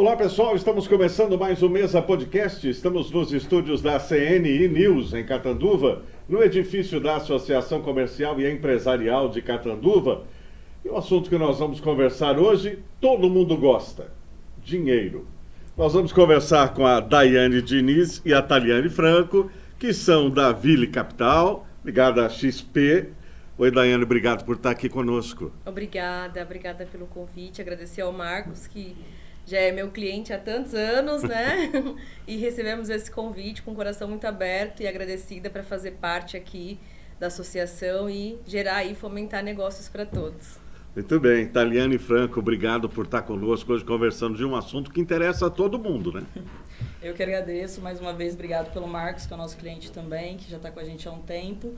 Olá pessoal, estamos começando mais um Mesa Podcast. Estamos nos estúdios da CNI News em Catanduva, no edifício da Associação Comercial e Empresarial de Catanduva. E o assunto que nós vamos conversar hoje, todo mundo gosta: dinheiro. Nós vamos conversar com a Daiane Diniz e a Taliane Franco, que são da Ville Capital, ligada à XP. Oi, Daiane, obrigado por estar aqui conosco. Obrigada pelo convite. Agradecer ao Marcos, que já é meu cliente há tantos anos, né? E recebemos esse convite com o coração muito aberto e agradecida para fazer parte aqui da associação e gerar e fomentar negócios para todos. Muito bem. Taliane Franco, obrigado por estar conosco hoje conversando de um assunto que interessa a todo mundo, né? Eu que agradeço mais uma vez, obrigado pelo Marcos, que é o nosso cliente também, que já está com a gente há um tempo.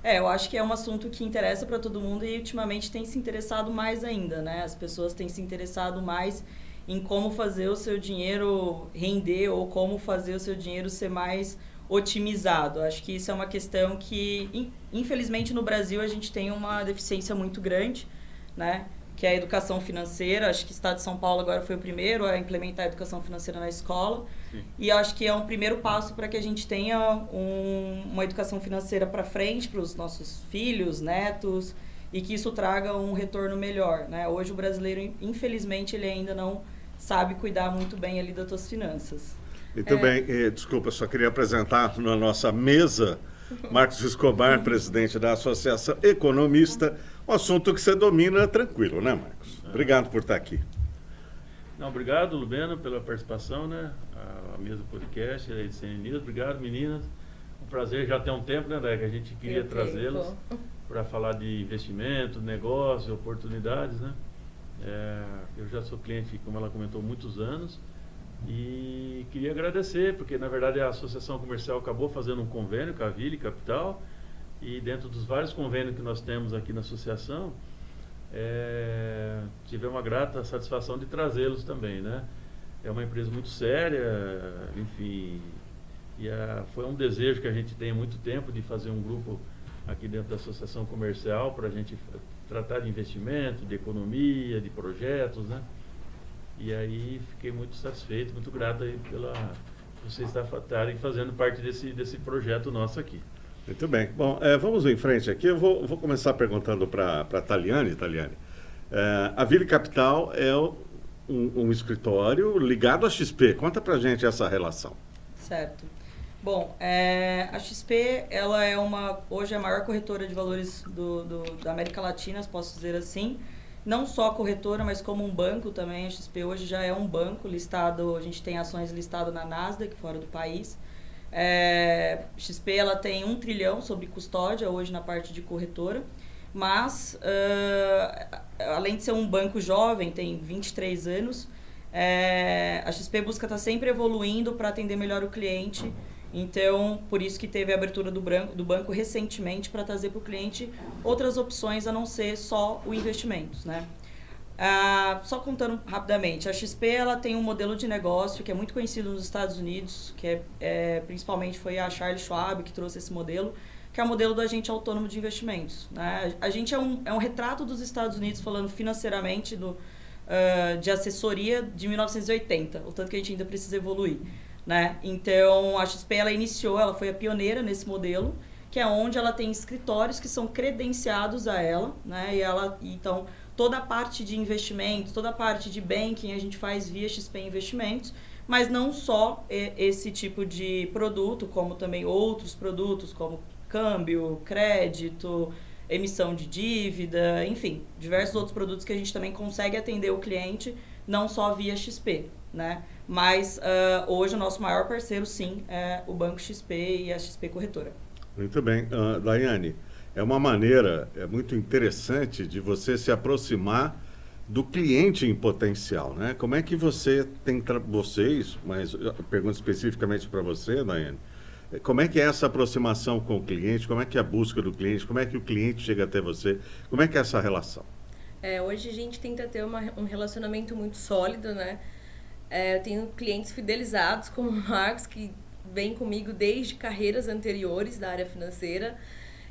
Eu acho que é um assunto que interessa para todo mundo e ultimamente tem se interessado mais ainda, né? As pessoas têm se interessado mais em como fazer o seu dinheiro render ou como fazer o seu dinheiro ser mais otimizado. Acho que isso é uma questão que, infelizmente, no Brasil a gente tem uma deficiência muito grande, né? Que é a educação financeira. Acho que o Estado de São Paulo agora foi o primeiro a implementar a educação financeira na escola. Sim. E acho que é um primeiro passo para que a gente tenha uma educação financeira para frente, para os nossos filhos, netos, e que isso traga um retorno melhor, né? Hoje o brasileiro, infelizmente, ele ainda não sabe cuidar muito bem ali das suas finanças. Muito bem. Desculpa, só queria apresentar na nossa mesa Marcos Escobar, presidente da Associação Economista. Um assunto que você domina tranquilo, né, Marcos? Obrigado por estar aqui. Não, obrigado, Lubeno, pela participação, né? A mesa podcast, a CNI News. Obrigado, meninas. Um prazer, já tem um tempo, né, Dai, que a gente queria trazê-los para falar de investimento, negócio, oportunidades, né? Eu já sou cliente, como ela comentou, há muitos anos e queria agradecer, porque na verdade a Associação Comercial acabou fazendo um convênio com a Ville Capital e dentro dos vários convênios que nós temos aqui na associação, tivemos uma grata satisfação de trazê-los também, né? É uma empresa muito séria, enfim, e foi um desejo que a gente tem há muito tempo de fazer um grupo aqui dentro da Associação Comercial para a gente tratar de investimento, de economia, de projetos, né? E aí fiquei muito satisfeito, muito grato aí pela vocês estarem fazendo parte desse projeto nosso aqui. Muito bem. Bom, vamos em frente aqui. Eu vou começar perguntando para a Taliane. A Ville Capital é um escritório ligado à XP. Conta para a gente essa relação. Certo. Bom, a XP, ela hoje é a maior corretora de valores da América Latina, posso dizer assim. Não só corretora, mas como um banco também. A XP hoje já é um banco listado, a gente tem ações listadas na Nasdaq, fora do país. XP, ela tem 1 trilhão sobre custódia hoje na parte de corretora, mas além de ser um banco jovem, tem 23 anos, a XP busca estar sempre evoluindo para atender melhor o cliente. Então, por isso que teve a abertura do banco recentemente para trazer para o cliente outras opções a não ser só o investimentos, né? Só contando rapidamente, a XP ela tem um modelo de negócio que é muito conhecido nos Estados Unidos, que principalmente foi a Charles Schwab que trouxe esse modelo, que é o modelo do agente autônomo de investimentos, né? A gente é um retrato dos Estados Unidos falando financeiramente de assessoria de 1980, o tanto que a gente ainda precisa evoluir, né? Então, a XP ela foi a pioneira nesse modelo, que é onde ela tem escritórios que são credenciados a ela, né? Então, toda a parte de investimentos, toda a parte de banking a gente faz via XP Investimentos, mas não só esse tipo de produto, como também outros produtos, como câmbio, crédito, emissão de dívida, enfim, diversos outros produtos que a gente também consegue atender o cliente, não só via XP, né? Mas hoje o nosso maior parceiro, sim, é o Banco XP e a XP Corretora. Muito bem. Daiane, é uma maneira muito interessante de você se aproximar do cliente em potencial, né? Como é que vocês, mas eu pergunto especificamente para você, Daiane, como é que é essa aproximação com o cliente, como é que é a busca do cliente, como é que o cliente chega até você, como é que é essa relação? Hoje a gente tenta ter um relacionamento muito sólido, né? Eu tenho clientes fidelizados, como o Marcos, que vem comigo desde carreiras anteriores da área financeira,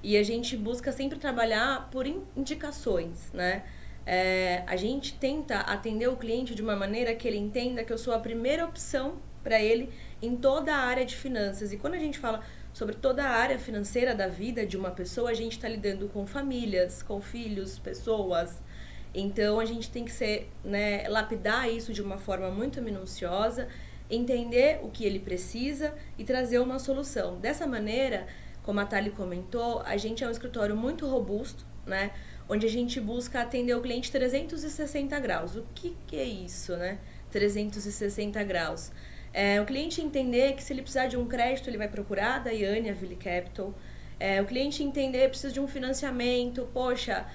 e a gente busca sempre trabalhar por indicações, né? a gente tenta atender o cliente de uma maneira que ele entenda que eu sou a primeira opção para ele em toda a área de finanças. E quando a gente fala sobre toda a área financeira da vida de uma pessoa, a gente está lidando com famílias, com filhos, pessoas. Então, a gente tem que lapidar isso de uma forma muito minuciosa, entender o que ele precisa e trazer uma solução. Dessa maneira, como a Thali comentou, a gente é um escritório muito robusto, né? Onde a gente busca atender o cliente 360 graus. O que é isso, né? 360 graus. O cliente entender que se ele precisar de um crédito, ele vai procurar a Daiane, a Ville Capital. O cliente entender, precisa de um financiamento, poxa,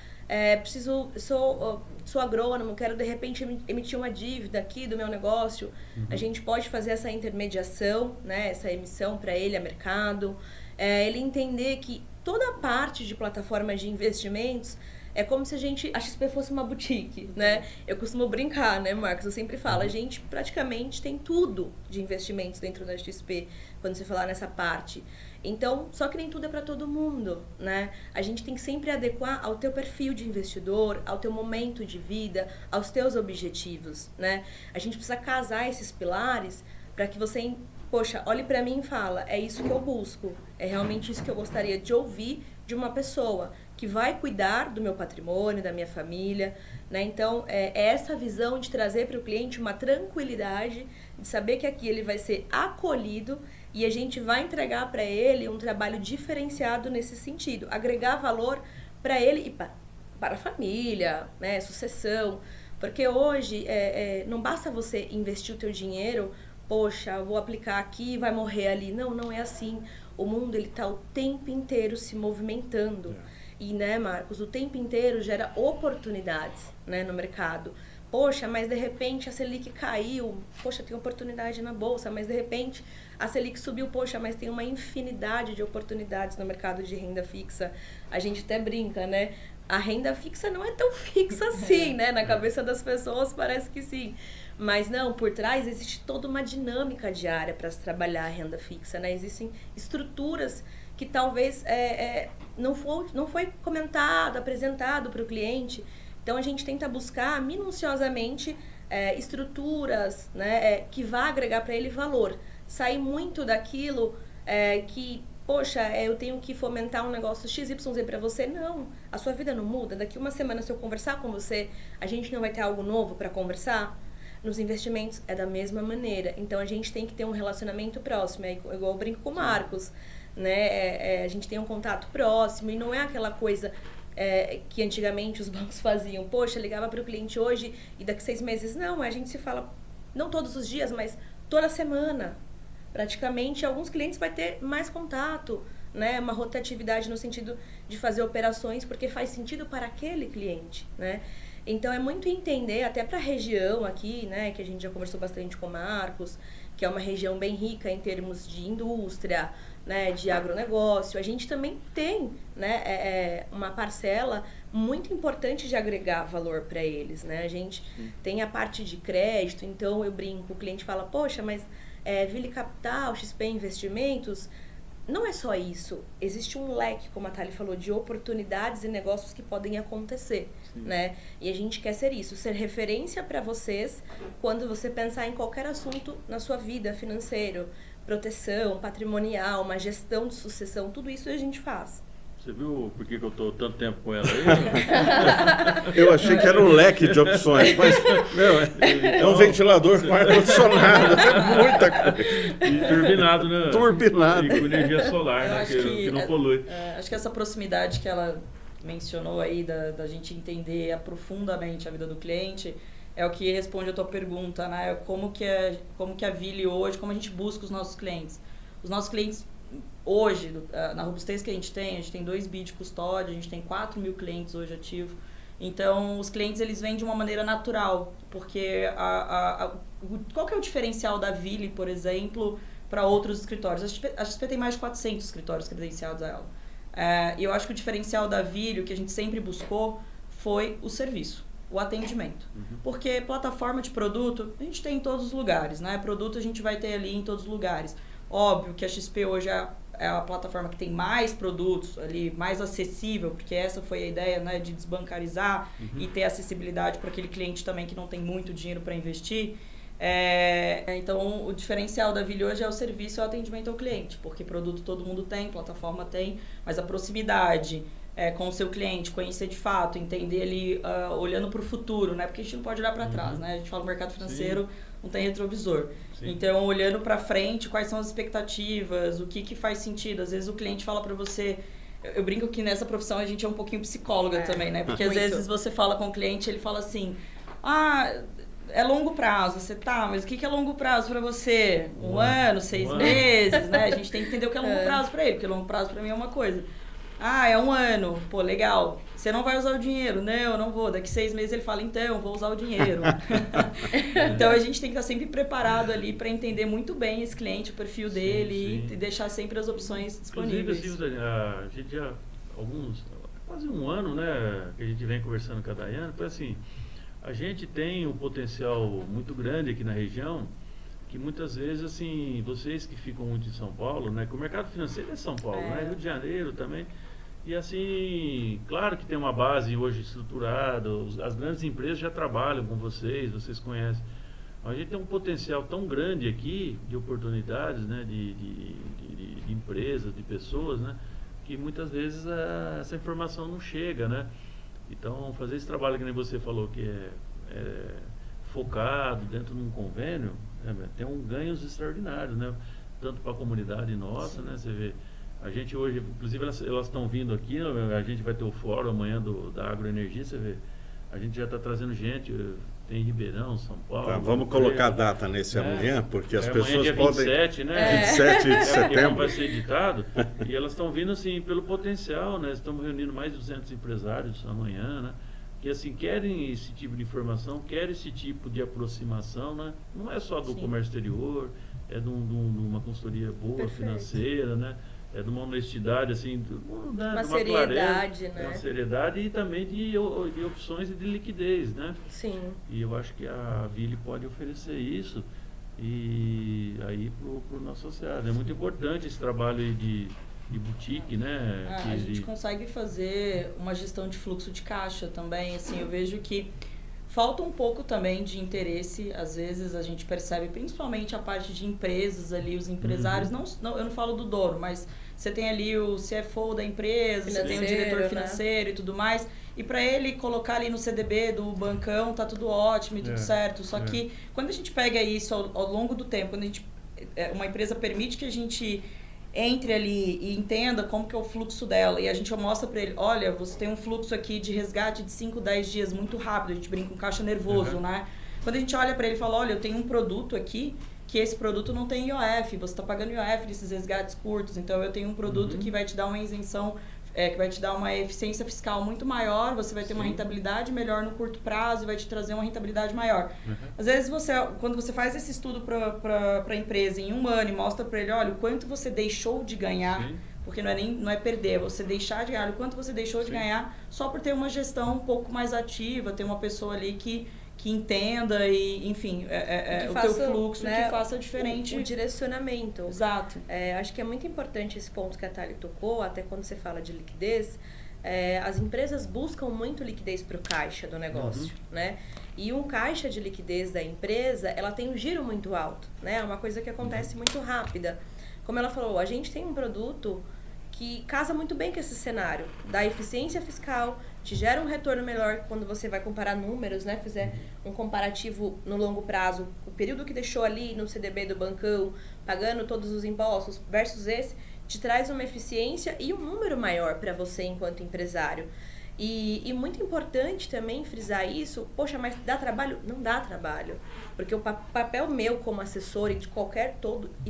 sou agrônomo, quero de repente emitir uma dívida aqui do meu negócio. A gente pode fazer essa intermediação, né, essa emissão para ele a mercado. Ele entender que toda a parte de plataformas de investimentos é como se a XP fosse uma boutique, né? Eu costumo brincar, né, Marcos? Eu sempre falo, a gente praticamente tem tudo de investimentos dentro da XP, quando você falar nessa parte. Então, só que nem tudo é para todo mundo, né? A gente tem que sempre adequar ao teu perfil de investidor, ao teu momento de vida, aos teus objetivos, né? A gente precisa casar esses pilares para que você, poxa, olhe para mim e fala, é isso que eu busco, é realmente isso que eu gostaria de ouvir de uma pessoa que vai cuidar do meu patrimônio, da minha família, né? Então, é essa visão de trazer para o cliente uma tranquilidade, de saber que aqui ele vai ser acolhido e a gente vai entregar para ele um trabalho diferenciado nesse sentido, agregar valor para ele e para a família, né? Sucessão, porque hoje não basta você investir o teu dinheiro, poxa, vou aplicar aqui e vai morrer ali. Não é assim. O mundo ele está o tempo inteiro se movimentando. E, né, Marcos, o tempo inteiro gera oportunidades, né, no mercado. Poxa, mas de repente a Selic caiu, poxa, tem oportunidade na bolsa, mas de repente a Selic subiu, poxa, mas tem uma infinidade de oportunidades no mercado de renda fixa. A gente até brinca, né? A renda fixa não é tão fixa assim, né? Na cabeça das pessoas parece que sim. Mas não, por trás existe toda uma dinâmica diária para se trabalhar a renda fixa, né? Existem estruturas que talvez não foi comentado, apresentado para o cliente. Então, a gente tenta buscar minuciosamente estruturas, né, que vá agregar para ele valor. Sair muito daquilo que, poxa, eu tenho que fomentar um negócio XYZ para você. Não, a sua vida não muda. Daqui uma semana, se eu conversar com você, a gente não vai ter algo novo para conversar? Nos investimentos é da mesma maneira. Então, a gente tem que ter um relacionamento próximo. É igual eu brinco com o Marcos, né? A gente tem um contato próximo e não é aquela coisa que antigamente os bancos faziam. Poxa, ligava para o cliente hoje e daqui 6 meses. Não, a gente se fala, não todos os dias, mas toda semana. Praticamente, alguns clientes vai ter mais contato, né? Uma rotatividade no sentido de fazer operações porque faz sentido para aquele cliente, né? Então, é muito entender, até para a região aqui, né, que a gente já conversou bastante com o Marcos, que é uma região bem rica em termos de indústria, né, de agronegócio. A gente também tem, né, uma parcela muito importante de agregar valor para eles, né? A gente tem a parte de crédito, então eu brinco, o cliente fala, poxa, mas Ville Capital, XP Investimentos, não é só isso. Existe um leque, como a Thali falou, de oportunidades e negócios que podem acontecer, né? E a gente quer ser isso, ser referência para vocês quando você pensar em qualquer assunto na sua vida, financeiro, proteção, patrimonial, uma gestão de sucessão, tudo isso a gente faz. Você viu por que eu estou tanto tempo com ela aí? Eu achei que era um leque de opções, mas é um ventilador com ar-condicionado, muita coisa. E turbinado, né? Turbinado. E com energia solar, né? Que não polui. Acho que essa proximidade que ela mencionou aí, da gente entender profundamente a vida do cliente, é o que responde a tua pergunta, né? Como que a Ville hoje, como a gente busca os nossos clientes. Os nossos clientes hoje, na robustez que a gente tem 2 bi de custódia, a gente tem 4 mil clientes hoje ativos. Então, os clientes, eles vêm de uma maneira natural, porque qual que é o diferencial da Ville, por exemplo, para outros escritórios? A XP tem mais de 400 escritórios credenciados a ela. E eu acho que o diferencial da Ville, o que a gente sempre buscou, foi o serviço, o atendimento. Porque plataforma de produto, a gente tem em todos os lugares, né? Produto a gente vai ter ali em todos os lugares. Óbvio que a XP hoje é é a plataforma que tem mais produtos ali, mais acessível, porque essa foi a ideia, né, de desbancarizar e ter acessibilidade para aquele cliente também que não tem muito dinheiro para investir. Então, o diferencial da Ville hoje é o serviço e o atendimento ao cliente, porque produto todo mundo tem, plataforma tem, mas a proximidade com o seu cliente, conhecer de fato, entender ele olhando para o futuro, né? Porque a gente não pode olhar para trás, né? A gente fala mercado financeiro, não tem retrovisor. Sim. Então, olhando para frente, quais são as expectativas, o que faz sentido. Às vezes o cliente fala para você... Eu brinco que nessa profissão a gente é um pouquinho psicóloga também, né? Porque às vezes você fala com o cliente, ele fala assim... é longo prazo, mas o que é longo prazo para você? Um ano, 6 meses, né? A gente tem que entender o que é longo prazo para ele, porque longo prazo para mim é uma coisa. É 1 ano, pô, legal. Você não vai usar o dinheiro? Não, eu não vou. Daqui 6 meses ele fala, então, vou usar o dinheiro. Então a gente tem que estar sempre preparado ali para entender muito bem esse cliente, o perfil dele e deixar sempre as opções disponíveis. Inclusive, a gente já, quase 1 ano, né, que a gente vem conversando com a Daiane, foi assim... A gente tem um potencial muito grande aqui na região, que muitas vezes, assim, vocês que ficam muito em São Paulo, né, que o mercado financeiro é São Paulo, né, Rio de Janeiro também, e assim, claro que tem uma base hoje estruturada, as grandes empresas já trabalham com vocês conhecem, mas a gente tem um potencial tão grande aqui, de oportunidades, né, de empresas, de pessoas, né, que muitas vezes essa informação não chega, né. Então, fazer esse trabalho que nem você falou, que é focado dentro de um convênio, tem ganhos extraordinários, né? Tanto para a comunidade nossa, né? Você vê, a gente hoje, inclusive elas estão vindo aqui, a gente vai ter o fórum amanhã da agroenergia, você vê, a gente já está trazendo gente, tem Ribeirão, São Paulo. Tá, vamos colocar a data nesse amanhã, porque as pessoas amanhã, dia podem... 27, né? 27 de setembro. Vai ser editado, e elas estão vindo assim pelo potencial, né? Estamos reunindo mais de 200 empresários amanhã, né? Que assim, querem esse tipo de informação, querem esse tipo de aproximação, né? Não é só do comércio exterior, é de uma consultoria boa, financeira, né? É de uma honestidade, assim, uma seriedade, clareza, né? Uma seriedade e também de opções e de liquidez, né? Sim. E eu acho que a Ville pode oferecer isso e aí pro nosso associado. É muito importante esse trabalho aí de boutique, né? A gente consegue fazer uma gestão de fluxo de caixa também, assim, eu vejo que falta um pouco também de interesse, às vezes a gente percebe, principalmente a parte de empresas ali, os empresários, não, eu não falo do dono, mas você tem ali o CFO da empresa, você tem o diretor financeiro, né? E tudo mais, e para ele colocar ali no CDB do bancão, tá tudo ótimo e tudo certo, só que quando a gente pega isso ao longo do tempo, quando uma empresa permite que a gente entre ali e entenda como que é o fluxo dela e a gente mostra para ele, olha, você tem um fluxo aqui de resgate de 5, 10 dias muito rápido, a gente brinca com caixa nervoso, né? Quando a gente olha para ele e fala, olha, eu tenho um produto aqui que esse produto não tem IOF, você está pagando IOF nesses resgates curtos, então eu tenho um produto que vai te dar uma isenção, que vai te dar uma eficiência fiscal muito maior, você vai ter uma rentabilidade melhor no curto prazo e vai te trazer uma rentabilidade maior. Às vezes, quando você faz esse estudo para a empresa em 1 ano e mostra para ele, olha, o quanto você deixou de ganhar, porque não é perder, é você deixar de ganhar, o quanto você deixou de ganhar só por ter uma gestão um pouco mais ativa, ter uma pessoa ali que entenda e, enfim, o teu fluxo, né, que faça diferente. O direcionamento. Exato. Acho que é muito importante esse ponto que a Thalia tocou, até quando você fala de liquidez, as empresas buscam muito liquidez para o caixa do negócio, né? E um caixa de liquidez da empresa, ela tem um giro muito alto, né? É uma coisa que acontece muito rápida. Como ela falou, a gente tem um produto que casa muito bem com esse cenário, dá eficiência fiscal, te gera um retorno melhor quando você vai comparar números, né? Fizer um comparativo no longo prazo, o período que deixou ali no CDB do bancão, pagando todos os impostos versus esse, te traz uma eficiência e um número maior para você enquanto empresário. E muito importante também frisar isso, poxa, mas dá trabalho? Não dá trabalho, porque o papel meu como assessor e de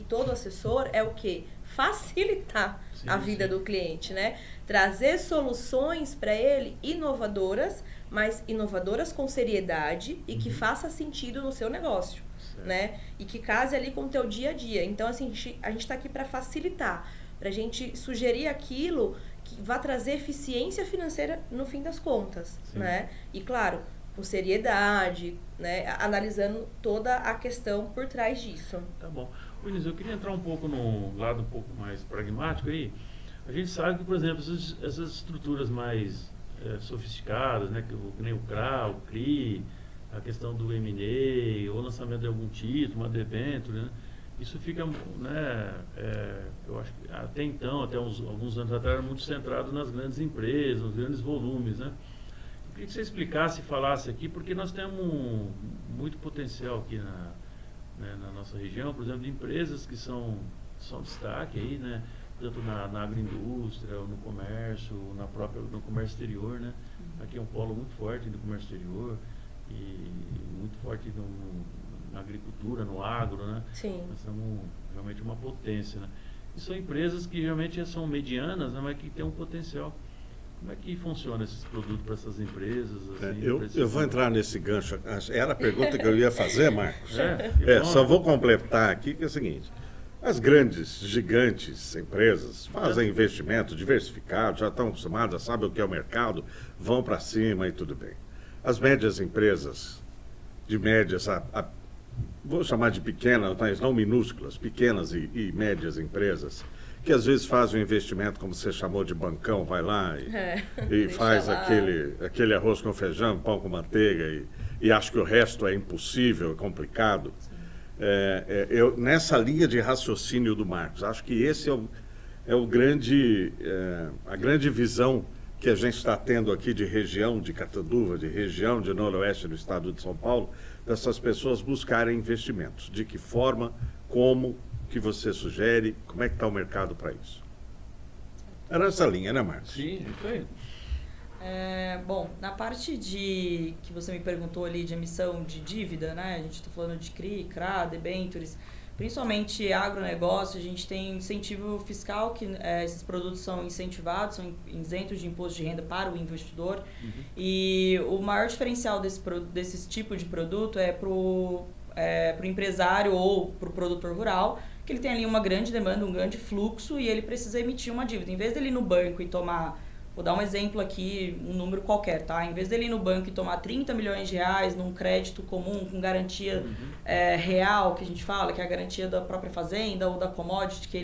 todo assessor é o quê? Facilitar a vida do cliente, né? Trazer soluções para ele inovadoras, mas inovadoras com seriedade e que faça sentido no seu negócio, né? E que case ali com o teu dia a dia. Então, assim, a gente está aqui para facilitar, para a gente sugerir aquilo que vai trazer eficiência financeira no fim das contas, né? E, claro, com seriedade, né? Analisando toda a questão por trás disso. Tá bom. Vinícius, eu queria entrar um pouco num lado um pouco mais pragmático aí. A gente sabe que, por exemplo, essas estruturas mais sofisticadas, né, que nem o CRA, o CRI, a questão do M&A, ou lançamento de algum título, uma debênture, né, isso fica, né, eu acho que até então, até alguns anos atrás, era muito centrado nas grandes empresas, nos grandes volumes, né. Eu queria que você explicasse e falasse aqui, porque nós temos muito potencial aqui na nossa região, por exemplo, de empresas que são destaque aí, né, tanto na agroindústria, ou no comércio, no comércio exterior, né. Aqui é um polo muito forte no comércio exterior e muito forte na agricultura, no agro, né. Sim. Nós somos realmente uma potência, né. E são empresas que realmente são medianas, né, mas que têm um potencial. Como é que funciona esses produtos para essas empresas? Assim, eu vou entrar nesse gancho. Era a pergunta que eu ia fazer, Marcos. Bom, Só vou completar aqui que é o seguinte. As grandes, gigantes empresas fazem investimento diversificado, já estão acostumadas, sabem o que é o mercado, vão para cima e tudo bem. As médias empresas, de médias, vou chamar de pequenas, mas não minúsculas, pequenas e médias empresas, que às vezes fazem um investimento, como você chamou de bancão, vai lá e faz aquele arroz com feijão, pão com manteiga e acha que o resto é impossível, é complicado. Eu, nessa linha de raciocínio do Marcos, acho que esse é a grande visão que a gente está tendo aqui de região de Catanduva, de região de noroeste do estado de São Paulo, dessas pessoas buscarem investimentos. De que forma, como que você sugere, como é que está o mercado para isso? Era essa linha, né, Marcos? Sim, isso aí. Bom, na parte que você me perguntou ali de emissão de dívida, né? A gente está falando de CRI, CRA, debêntures, principalmente agronegócio, a gente tem incentivo fiscal, que esses produtos são incentivados, são isentos de imposto de renda para o investidor. E o maior diferencial desse tipo de produto é para o empresário ou para o produtor rural, que ele tem ali uma grande demanda, um grande fluxo e ele precisa emitir uma dívida. Em vez dele ir no banco e tomar, vou dar um exemplo aqui, um número qualquer, tá? Em vez dele ir no banco e tomar 30 milhões de reais num crédito comum, com garantia real, que a gente fala, que é a garantia da própria fazenda ou da commodity que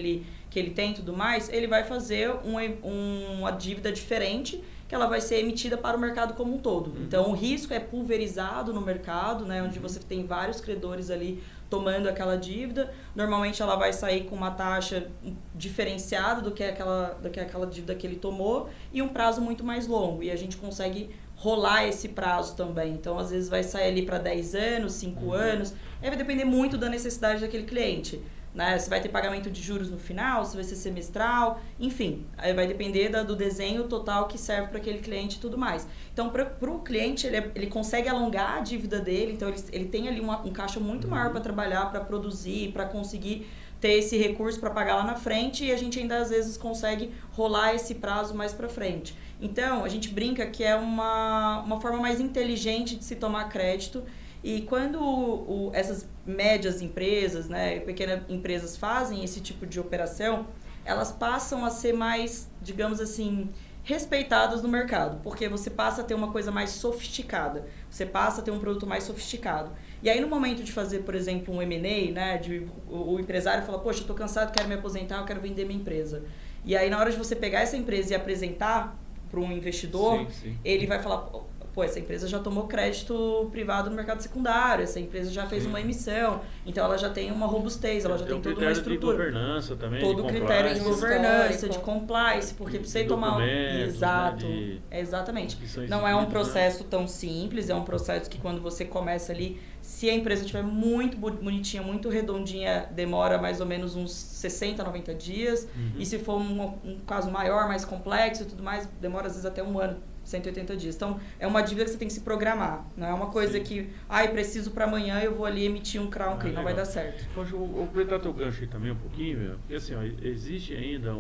ele tem e tudo mais, ele vai fazer uma dívida diferente, que ela vai ser emitida para o mercado como um todo. Então, o risco é pulverizado no mercado, né, onde você tem vários credores ali tomando aquela dívida. Normalmente, ela vai sair com uma taxa diferenciada do que aquela dívida que ele tomou e um prazo muito mais longo. E a gente consegue rolar esse prazo também. Então, às vezes, vai sair ali para 10 anos, 5 anos. Aí vai depender muito da necessidade daquele cliente. Né? Se vai ter pagamento de juros no final, se vai ser semestral, enfim, aí vai depender do desenho total que serve para aquele cliente e tudo mais. Então, para o cliente, ele consegue alongar a dívida dele, então ele tem ali um caixa muito maior para trabalhar, para produzir, para conseguir ter esse recurso para pagar lá na frente e a gente ainda às vezes consegue rolar esse prazo mais para frente. Então, a gente brinca que é uma forma mais inteligente de se tomar crédito. E quando essas médias empresas, né, pequenas empresas fazem esse tipo de operação, elas passam a ser mais, digamos assim, respeitadas no mercado, porque você passa a ter uma coisa mais sofisticada, você passa a ter um produto mais sofisticado. E aí no momento de fazer, por exemplo, um M&A, né, o empresário fala, poxa, eu estou cansado, quero me aposentar, eu quero vender minha empresa. E aí na hora de você pegar essa empresa e apresentar para um investidor, ele vai falar, pô, essa empresa já tomou crédito privado no mercado secundário, essa empresa já fez uma emissão, então ela já tem uma robustez, ela já tem toda uma estrutura. De governança também, todo de critério de governança, de compliance, porque você tomar... Exato, né, exatamente. Não é um processo tão simples, é um processo que quando você começa ali, se a empresa estiver muito bonitinha, muito redondinha, demora mais ou menos uns 60, 90 dias, e se for um caso maior, mais complexo e tudo mais, demora às vezes até um ano. 180 dias. Então, é uma dívida que você tem que se programar. Não é uma coisa que, preciso para amanhã, eu vou ali emitir um CRA, um CRI. Não vai dar certo. Poxa, vou aproveitar teu gancho aí também um pouquinho, porque assim, existe ainda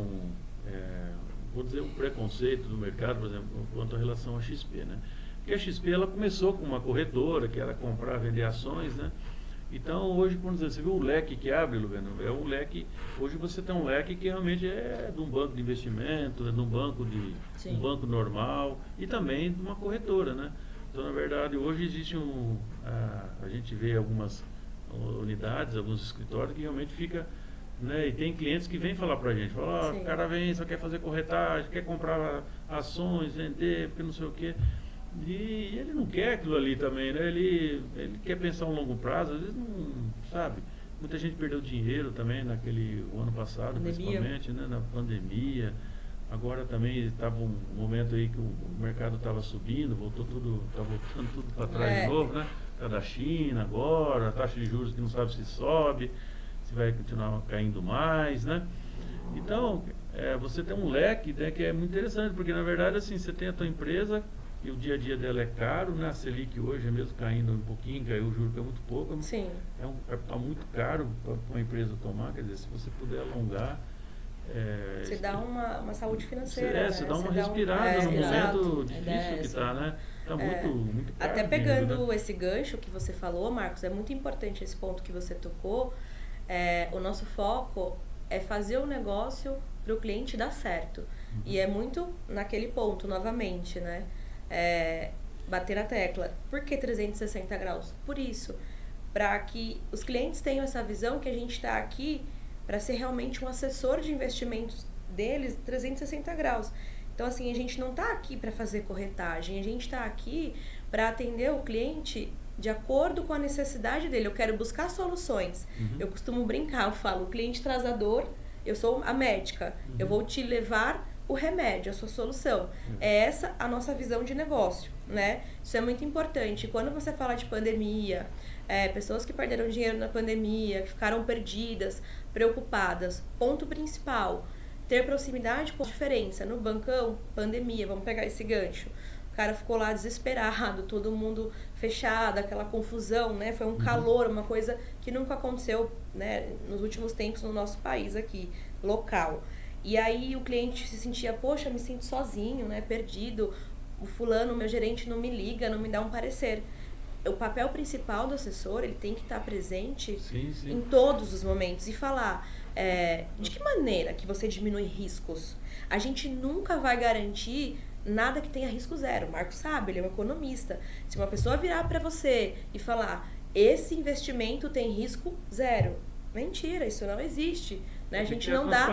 vou dizer, um preconceito do mercado, por exemplo, quanto à relação à XP, né? Porque a XP, ela começou com uma corretora, que era comprar, vender ações, né? Então, hoje, quando você viu o leque que abre, Luveno, é um leque, hoje você tem um leque que realmente é de um banco de investimento, é de um banco normal e também de uma corretora, né? Então, na verdade, hoje existe a gente vê algumas unidades, alguns escritórios que realmente fica, né, e tem clientes que vêm falar pra gente, fala, o cara vem, só quer fazer corretagem, quer comprar ações, vender, porque não sei o quê. E ele não quer aquilo ali também, né? Ele quer pensar a um longo prazo, às vezes não, sabe? Muita gente perdeu dinheiro também o ano passado, principalmente, né? Na pandemia. Agora também estava um momento aí que o mercado estava subindo, está voltando tudo para trás de novo, né? Tá da China agora, a taxa de juros que não sabe se sobe, se vai continuar caindo mais, né? Então, você tem um leque, né, que é muito interessante, porque na verdade assim, você tem a tua empresa e o dia a dia dela é caro, né? A Selic hoje é mesmo caindo um pouquinho, caiu o juro que é muito pouco. Sim. É um capital muito caro para uma empresa tomar, quer dizer, se você puder alongar... você dá uma saúde financeira. Você dá uma respirada no momento difícil que está, né? Está muito caro. Até pegando esse gancho que você falou, Marcos, é muito importante esse ponto que você tocou. O nosso foco é fazer o negócio para o cliente dar certo. E é muito naquele ponto, novamente, né? Bater na tecla. Por que 360 graus? Por isso, para que os clientes tenham essa visão que a gente está aqui para ser realmente um assessor de investimentos deles 360 graus. Então, assim, a gente não está aqui para fazer corretagem, a gente está aqui para atender o cliente de acordo com a necessidade dele. Eu quero buscar soluções. Eu costumo brincar, eu falo, o cliente traz a dor, eu sou a médica, eu vou te levar o remédio, a sua solução. É essa a nossa visão de negócio, né? Isso é muito importante. Quando você fala de pandemia, pessoas que perderam dinheiro na pandemia, que ficaram perdidas, preocupadas, ponto principal, ter proximidade com a diferença. No bancão, pandemia, vamos pegar esse gancho. O cara ficou lá desesperado, todo mundo fechado, aquela confusão, né? Foi um calor, uma coisa que nunca aconteceu, né, nos últimos tempos no nosso país aqui, local. E aí o cliente se sentia, poxa, me sinto sozinho, né, perdido, o fulano, meu gerente não me liga, não me dá um parecer. O papel principal do assessor, ele tem que estar presente em todos os momentos e falar de que maneira que você diminui riscos. A gente nunca vai garantir nada que tenha risco zero. O Marcos sabe, ele é um economista. Se uma pessoa virar para você e falar, esse investimento tem risco zero, mentira, isso não existe. Né? A gente não dá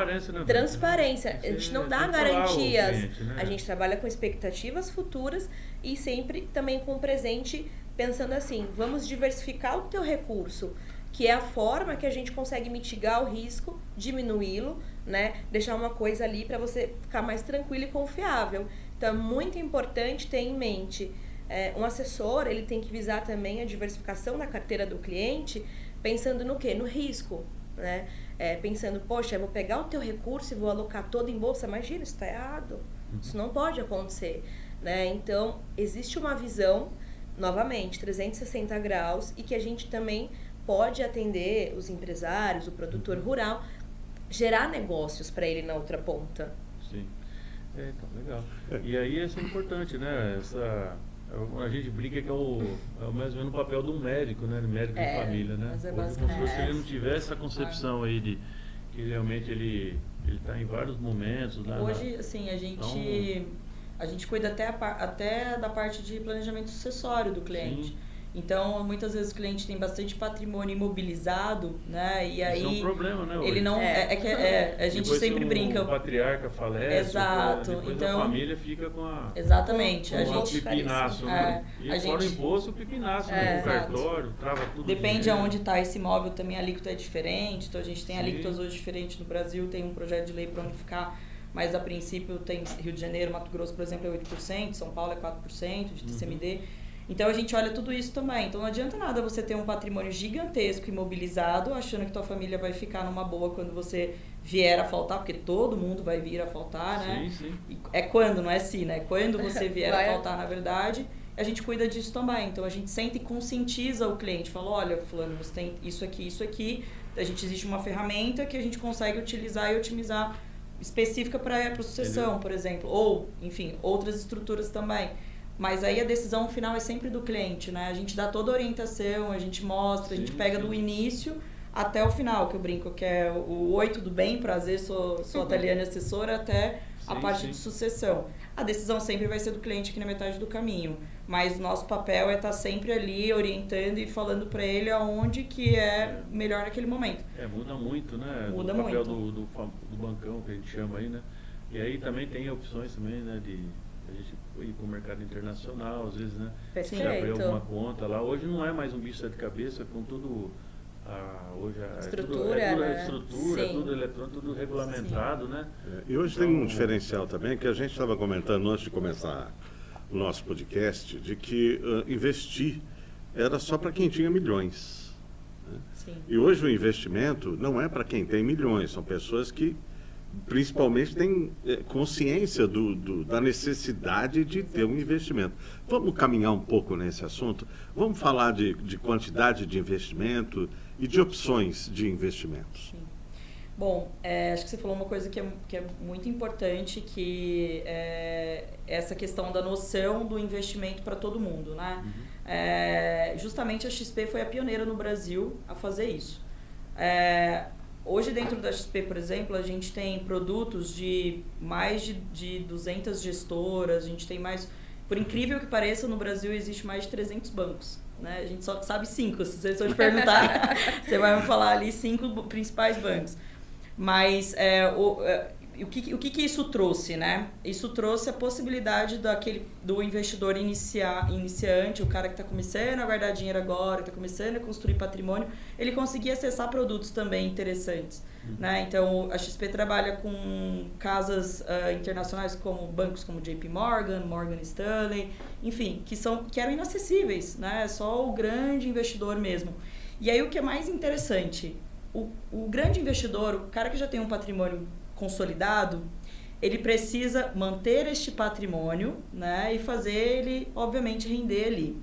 transparência, a gente não dá garantias, cliente, né? A gente trabalha com expectativas futuras e sempre também com o presente, pensando assim, vamos diversificar o teu recurso, que é a forma que a gente consegue mitigar o risco, diminuí-lo, né? Deixar uma coisa ali para você ficar mais tranquilo e confiável. Então é muito importante ter em mente, um assessor, ele tem que visar também a diversificação da carteira do cliente, pensando no quê? No risco, né? Pensando, poxa, eu vou pegar o teu recurso e vou alocar todo em bolsa. Imagina, isso está errado. Isso não pode acontecer, né? Então, existe uma visão, novamente, 360 graus, e que a gente também pode atender os empresários, o produtor rural, gerar negócios para ele na outra ponta. Sim. Então, legal. E aí, isso é importante, né? A gente brinca que é mais ou menos o papel de um médico, né? Médico de família, né? Como se ele não tivesse essa concepção aí de que realmente ele está em vários momentos. Né? Hoje, assim, a gente cuida até da parte de planejamento sucessório do cliente. Sim. Então, muitas vezes o cliente tem bastante patrimônio imobilizado, né? E aí... Isso é um problema, né? Hoje. Ele não... a gente depois sempre brinca... O patriarca falece, exato. Depois então, a família fica com a... Exatamente. Com o pipinaço, né? E fora o imposto, o pipinaço, né? O cartório, trava tudo. Depende aonde está esse imóvel, também a alíquota é diferente. Então, a gente tem alíquotas hoje diferentes no Brasil. Tem um projeto de lei para unificar, mas a princípio tem Rio de Janeiro, Mato Grosso, por exemplo, é 8%, São Paulo é 4% de TCMD. Então, a gente olha tudo isso também. Então, não adianta nada você ter um patrimônio gigantesco imobilizado, achando que tua família vai ficar numa boa quando você vier a faltar, porque todo mundo vai vir a faltar, né? Sim. E é quando, não é se, né? Quando você vier a faltar, na verdade, a gente cuida disso também. Então, a gente sente e conscientiza o cliente. Fala, olha, fulano, você tem isso aqui. Existe uma ferramenta que a gente consegue utilizar e otimizar específica para a sucessão, por exemplo. Ou, enfim, outras estruturas também. Mas aí a decisão final é sempre do cliente, né? A gente dá toda a orientação, a gente mostra, a gente pega do início até o final, que eu brinco, que é o 8 do bem, prazer, sou italiana assessora, até a parte de sucessão. A decisão sempre vai ser do cliente aqui na metade do caminho, mas nosso papel é estar sempre ali orientando e falando para ele aonde que é melhor naquele momento. Muda muito, né? Muda o papel muito. do bancão que a gente chama aí, né? E aí também tem opções também, né? De a gente ir para o mercado internacional, às vezes, né? Perfeito. Abrir alguma conta lá. Hoje não é mais um bicho de cabeça com tudo... hoje estrutura, é tudo eletrônico, tudo regulamentado, né? E hoje tem um diferencial também, que a gente estava comentando antes de começar o nosso podcast, de que investir era só para quem tinha milhões. Né? Sim. E hoje o investimento não é para quem tem milhões, são pessoas que principalmente têm consciência da necessidade de ter um investimento. Vamos caminhar um pouco nesse assunto? Vamos falar de quantidade de investimento e de opções de investimentos. Sim. Bom, acho que você falou uma coisa que é muito importante, que é essa questão da noção do investimento para todo mundo, né? Justamente a XP foi a pioneira no Brasil a fazer isso. Hoje, dentro da XP, por exemplo, a gente tem produtos de mais de 200 gestoras, a gente tem mais... Por incrível que pareça, no Brasil existe mais de 300 bancos. Né? A gente só sabe 5, se eu te perguntar, você vai me falar ali 5 principais bancos. Mas o que isso trouxe, né? Isso trouxe a possibilidade do investidor iniciante, o cara que está começando a guardar dinheiro agora, que está começando a construir patrimônio, ele conseguir acessar produtos também interessantes. Né? Então, a XP trabalha com casas internacionais como bancos como JP Morgan, Morgan Stanley, enfim, que eram inacessíveis, né? Só o grande investidor mesmo. E aí o que é mais interessante, o grande investidor, o cara que já tem um patrimônio consolidado, ele precisa manter este patrimônio, né, e fazer ele, obviamente, render ali.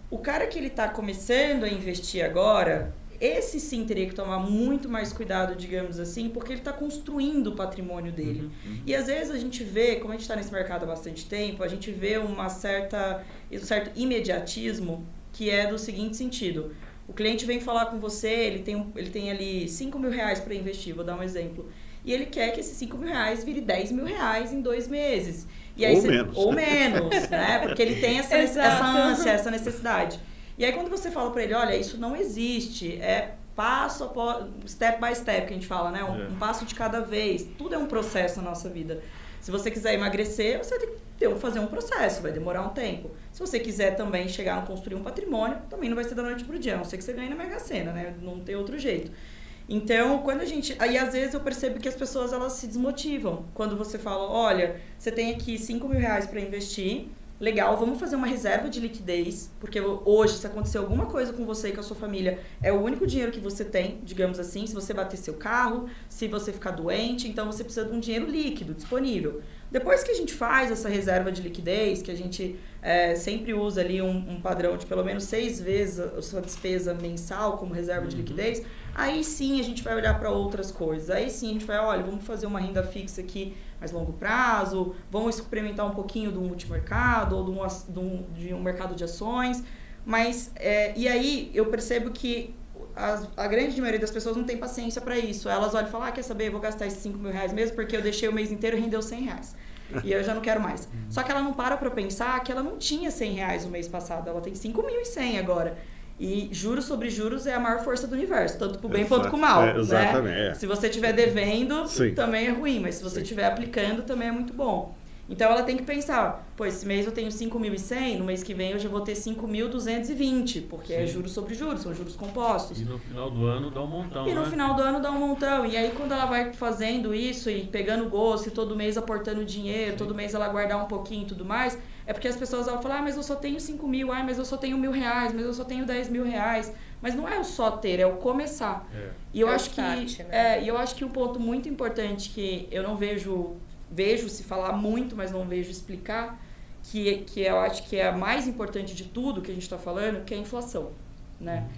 O cara que ele está começando a investir agora, esse sim teria que tomar muito mais cuidado, digamos assim, porque ele está construindo o patrimônio dele. E às vezes a gente vê, como a gente está nesse mercado há bastante tempo, a gente vê um certo imediatismo, que é do seguinte sentido: o cliente vem falar com você, ele tem ali 5 mil reais para investir, vou dar um exemplo. E ele quer que esses 5 mil reais vire 10 mil reais em 2 meses. E aí ou menos, né? Porque ele tem essa ânsia, essa necessidade. E aí quando você fala para ele, olha, isso não existe, é passo após, step by step que a gente fala, né? Um passo de cada vez. Tudo é um processo na nossa vida. Se você quiser emagrecer, você tem que fazer um processo, vai demorar um tempo. Se você quiser também chegar a construir um patrimônio, também não vai ser da noite pro dia, a não ser que você ganhe na Mega Sena, né? Não tem outro jeito. Então, quando a gente... Aí, às vezes, eu percebo que as pessoas, elas se desmotivam. Quando você fala, olha, você tem aqui 5 mil reais para investir, legal, vamos fazer uma reserva de liquidez, porque hoje, se acontecer alguma coisa com você e com a sua família, é o único dinheiro que você tem, digamos assim, se você bater seu carro, se você ficar doente, então você precisa de um dinheiro líquido, disponível. Depois que a gente faz essa reserva de liquidez, que a gente sempre usa ali um padrão de pelo menos 6 vezes a sua despesa mensal como reserva de liquidez, aí sim a gente vai olhar para outras coisas. Aí sim a gente vai, olha, vamos fazer uma renda fixa aqui mais longo prazo, vamos experimentar um pouquinho do multimercado ou de um mercado de ações. Mas, e aí eu percebo que a grande maioria das pessoas não tem paciência para isso. Elas olham e falam, quer saber, eu vou gastar esses 5 mil reais mesmo porque eu deixei o mês inteiro e rendeu 100 reais. E eu já não quero mais. Só que ela não para pensar que ela não tinha 100 reais no mês passado, ela tem 5.100 agora. E juros sobre juros é a maior força do universo, tanto pro bem quanto pro mal. Exatamente. Né? Se você estiver devendo, também é ruim, mas se você estiver aplicando, também é muito bom. Então ela tem que pensar, pô, esse mês eu tenho 5.100, no mês que vem eu já vou ter 5.220, porque é juros sobre juros, são juros compostos. E no final do ano dá um montão, E no final do ano dá um montão. E aí quando ela vai fazendo isso e pegando gosto e todo mês aportando dinheiro, todo mês ela guardar um pouquinho e tudo mais, é porque as pessoas vão falar, mas eu só tenho 5 mil, mas eu só tenho 1.000 reais, mas eu só tenho 10 mil reais. Mas não é o só ter, é o começar. E eu acho que eu acho que um ponto muito importante que eu não vejo se falar muito, mas não vejo explicar, que eu acho que é a mais importante de tudo que a gente está falando, que é a inflação, né?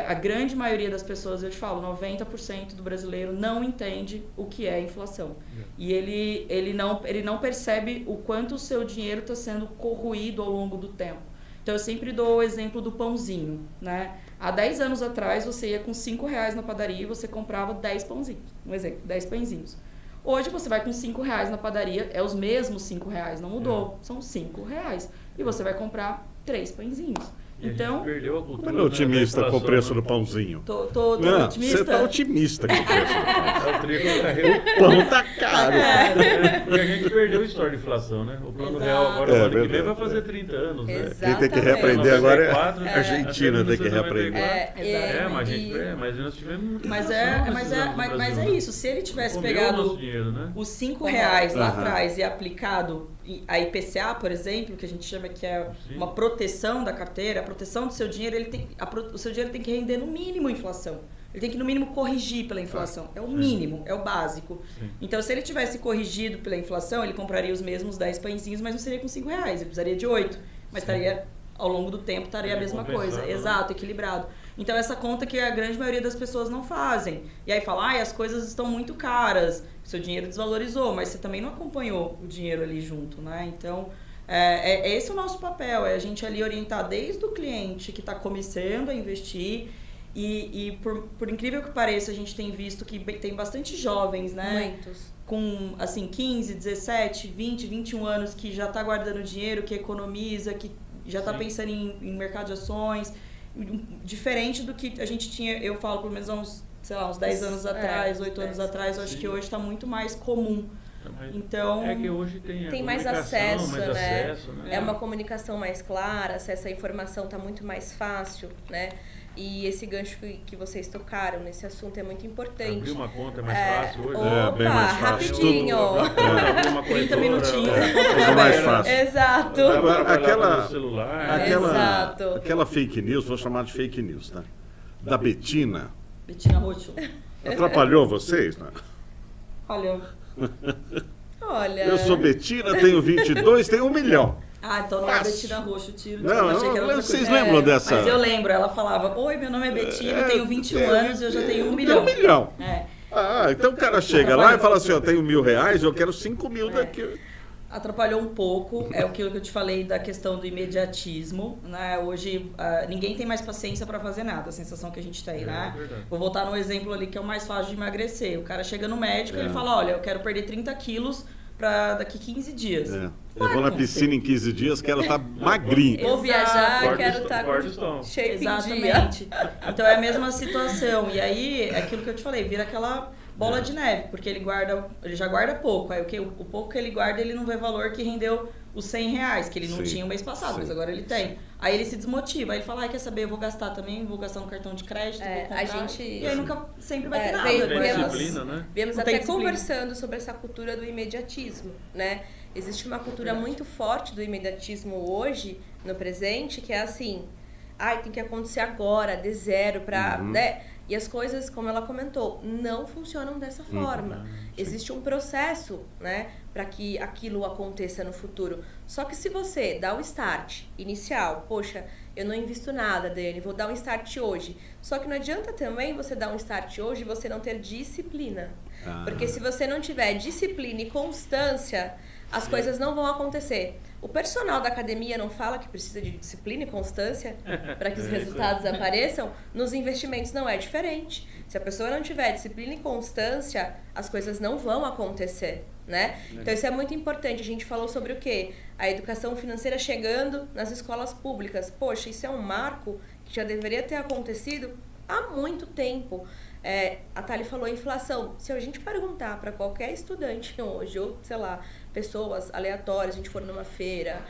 A grande maioria das pessoas, eu te falo, 90% do brasileiro não entende o que é inflação. E ele não percebe o quanto o seu dinheiro está sendo corroído ao longo do tempo. Então, eu sempre dou o exemplo do pãozinho, né? Há 10 anos atrás, você ia com 5 reais na padaria e você comprava 10 pãozinhos. Um exemplo, 10 pãezinhos. Hoje você vai com R$5 na padaria, é os mesmos R$5, não mudou, são R$5. E você vai comprar 3 pãezinhos. E então, a gente perdeu a cultura, Não é otimista com o preço do pão. pãozinho. Tô Não, otimista. você tá otimista com o preço do pão. O trigo carregou. O pão tá caro. Porque a gente perdeu a história de inflação, né? O plano Exato. real agora, É o ano que vem, verdade, vai fazer 30 anos, né? Exato. Quem tem que Exatamente. repreender agora é a 94, Argentina, tem que repreender. Mas é isso. Se ele tivesse Comeu pegado nosso dinheiro, né? os R$5 lá Aham. atrás e aplicado a IPCA, por exemplo, que a gente chama que é Sim. uma proteção da carteira, a proteção do seu dinheiro, o seu dinheiro tem que render no mínimo a inflação. Ele tem que, no mínimo, corrigir pela inflação. É o mínimo, é o básico. Sim. Então, se ele tivesse corrigido pela inflação, ele compraria os mesmos 10 pãezinhos, mas não seria com R$5. Ele precisaria de 8. Mas estaria, ao longo do tempo, estaria a mesma coisa. Compensado, né? Exato, equilibrado. Então, essa conta que a grande maioria das pessoas não fazem. E aí fala, as coisas estão muito caras, seu dinheiro desvalorizou, mas você também não acompanhou o dinheiro ali junto, né? Então, esse o nosso papel, é a gente ali orientar desde o cliente que está começando a investir. E por incrível que pareça, a gente tem visto que tem bastante jovens, né? Muitos. Com, assim, 15, 17, 20, 21 anos que já está guardando dinheiro, que economiza, que já está Sim. pensando em mercado de ações. Diferente do que a gente tinha, eu falo, pelo menos há uns 10 anos atrás, 8 anos atrás. Eu acho que hoje está muito mais comum. Então, É que hoje tem mais comunicação, acesso, mais né? acesso, né? É uma comunicação mais clara, acesso à informação está muito mais fácil, né? E esse gancho que vocês tocaram nesse assunto é muito importante. Abrir uma conta é mais fácil hoje. É, bem mais fácil. Rapidinho. Abrir uma 30 minutinhos. É mais fácil. Exato. Aquela- celular. Exato. Aquela fake news, vou chamar de fake news, tá? Da Betina, Betina Roxo. atrapalhou vocês, né? Olha, Olha. Eu sou Betina, tenho 22, tenho 1 milhão. então não é Fácil. Betina Roxo, tiro. Não, achei que era outra vocês coisa. lembram dessa? Mas eu lembro, ela falava, oi, meu nome é Betina, eu tenho 21 anos e eu já tenho 1 milhão. 1 milhão. É. Então o cara chega lá e fala assim, eu tenho R$1.000, eu quero 5 mil daqui. Atrapalhou um pouco, é aquilo que eu te falei da questão do imediatismo, né? Hoje ninguém tem mais paciência para fazer nada, a sensação que a gente tem, né? Verdade. Vou voltar no exemplo ali que é o mais fácil de emagrecer. O cara chega no médico e ele fala, olha, eu quero perder 30 quilos para daqui 15 dias. Eu vou na piscina em 15 dias, quero estar magrinho. Vou viajar, Corta quero o estar corta o com estômago. shape em dia. Exatamente. Então é a mesma situação. E aí, é aquilo que eu te falei, vira aquela bola de neve, porque ele já guarda pouco. Aí o pouco que ele guarda, ele não vê valor que rendeu os R$100, que ele não Sim. tinha o mês passado, mas agora ele tem. Aí ele se desmotiva, aí ele fala, quer saber, eu vou gastar também, vou gastar no cartão de crédito, vou comprar. a gente- E aí nunca sempre vai ter É, nada. vem- Tem Viemos- disciplina, né? Viemos Não tem até disciplina. conversando sobre essa cultura do imediatismo, né? Existe uma cultura muito forte do imediatismo hoje, no presente, que é assim, tem que acontecer agora, de zero, né? E as coisas, como ela comentou, não funcionam dessa forma. Existe um processo, né, para que aquilo aconteça no futuro. Só que se você dá o start inicial, poxa, eu não invisto nada, Dani, vou dar um start hoje. Só que não adianta também você dar um start hoje e você não ter disciplina. Porque se você não tiver disciplina e constância, as coisas não vão acontecer. O personal da academia não fala que precisa de disciplina e constância para que os resultados apareçam. Nos investimentos não é diferente. Se a pessoa não tiver disciplina e constância, as coisas não vão acontecer, né? Então isso é muito importante. A gente falou sobre o quê? A educação financeira chegando nas escolas públicas. Poxa, isso é um marco que já deveria ter acontecido há muito tempo. A Thali falou inflação. Se a gente perguntar para qualquer estudante hoje, ou sei lá, pessoas aleatórias, a gente for numa feira,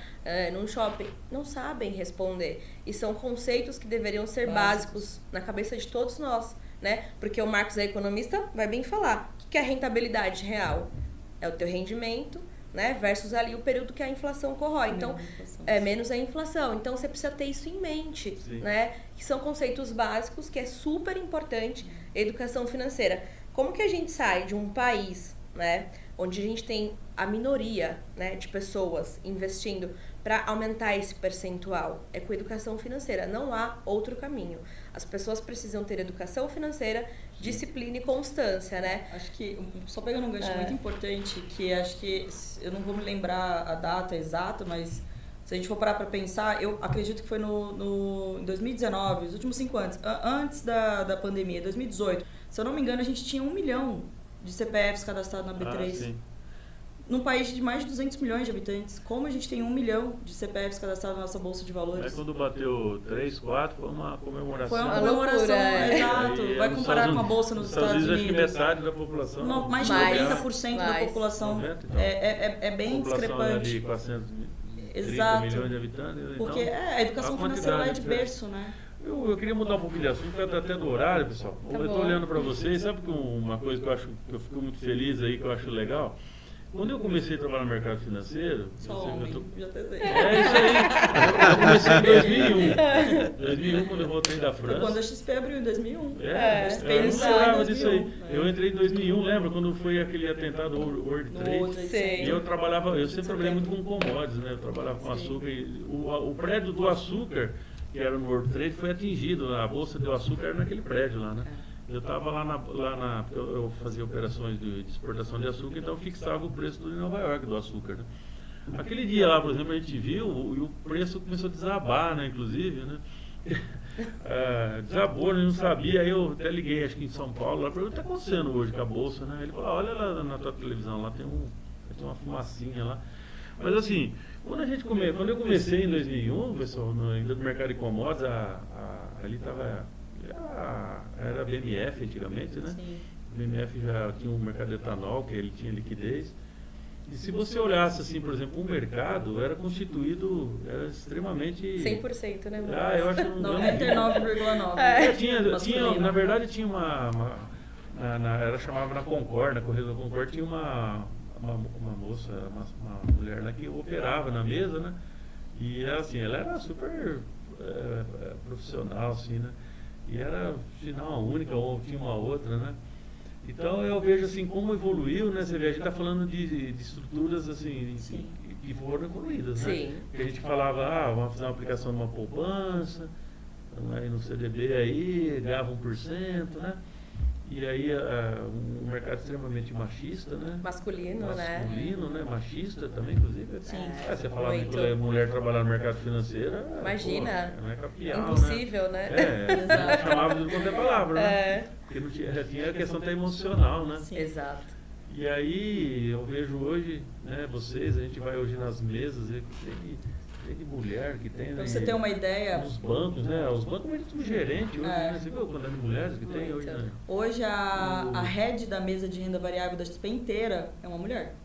num shopping, não sabem responder. E são conceitos que deveriam ser básicos na cabeça de todos nós, né? Porque o Marcos é economista, vai bem falar. O que é rentabilidade real? É o teu rendimento, né? Versus ali o período que a inflação corrói. Então, menos a inflação. Então, você precisa ter isso em mente, né? Que são conceitos básicos, que é super importante, educação financeira. Como que a gente sai de um país, né, onde a gente tem a minoria, né, de pessoas investindo para aumentar esse percentual? É com educação financeira, não há outro caminho. As pessoas precisam ter educação financeira, disciplina e constância, né? Acho que, só pegando um gancho muito importante, que acho que, eu não vou me lembrar a data exata, mas se a gente for parar para pensar, eu acredito que foi em 2019, os últimos 5 anos, antes da pandemia, 2018, se eu não me engano, a gente tinha 1 milhão de CPFs cadastrados na B3. Sim. Num país de mais de 200 milhões de habitantes, como a gente tem 1 milhão de CPFs cadastrados na nossa Bolsa de Valores? Aí quando bateu 3, 4, foi uma comemoração. Foi uma comemoração, exato. Vai comparar com a Bolsa nos Estados Unidos. Acho que metade da população. Mais de 90% da população. 90, então. É bem discrepante. Ali, 430 exato. milhões de habitantes. Porque então, a educação financeira lá é de berço, né? Eu queria mudar um pouquinho de assunto, até do horário, pessoal. Eu estou olhando para vocês, sabe que uma coisa que eu fico muito feliz aí, que eu acho legal? Quando eu comecei a trabalhar no mercado financeiro... Já sei. É isso aí. Eu comecei em 2001. 2001, quando eu voltei da França. Quando a XP abriu em 2001. Eu não lembrava disso aí. Eu entrei em 2001, lembra? Quando foi aquele atentado World Trade. E eu sempre trabalhei muito com commodities, né? Eu trabalhava com açúcar. E o prédio do açúcar, que era no World Trade, foi atingido. A bolsa do açúcar era naquele prédio lá, né? Eu estava eu fazia operações de exportação de açúcar, então eu fixava o preço em Nova York do açúcar, né? Aquele dia lá, por exemplo, a gente viu e o preço começou a desabar, né? Inclusive, né? Desabou, né? Não sabia, aí eu até liguei, acho que em São Paulo, lá, perguntei o que está acontecendo hoje com a bolsa, né? Ele falou, olha lá na tua televisão, lá tem uma fumacinha lá. Mas assim, quando eu comecei em 2001, pessoal, ainda no mercado de commodities, ali estava... Era BMF antigamente, né? Sim. O BMF já tinha um mercado de etanol, que ele tinha liquidez. E se você olhasse, assim, por exemplo, o mercado era constituído, era extremamente... 100%, né? Eu acho que 99,9%. Tinha, na verdade, tinha ela chamava na Concorde, na Correia da Concorde, tinha uma moça, uma mulher lá que operava na mesa, né? E assim, ela era super profissional, assim, né? E era, se não a única, ou tinha uma outra, né? Então eu vejo assim como evoluiu, né? Você vê, a gente está falando de estruturas assim que foram evoluídas, né? Sim. Que a gente falava, vamos fazer uma aplicação de uma poupança, aí no CDB aí, ganhava 1%, né? E aí um mercado extremamente machista, né? Masculino, né? Machista também, inclusive. Sim. Você falava que mulher trabalhar no mercado financeiro, imagina, não é capial, impossível, né? Chamava de qualquer palavra, né? Porque não tinha a questão até emocional, né? Sim. Exato. E aí eu vejo hoje, né, vocês, a gente vai hoje nas mesas, tem de mulher que tem... Pra você ter uma ideia... Os bancos, né? Os bancos são muito gerente hoje, né? Você viu a quantidade de mulheres que tem hoje, né? Hoje a head da mesa de renda variável da XP inteira é uma mulher.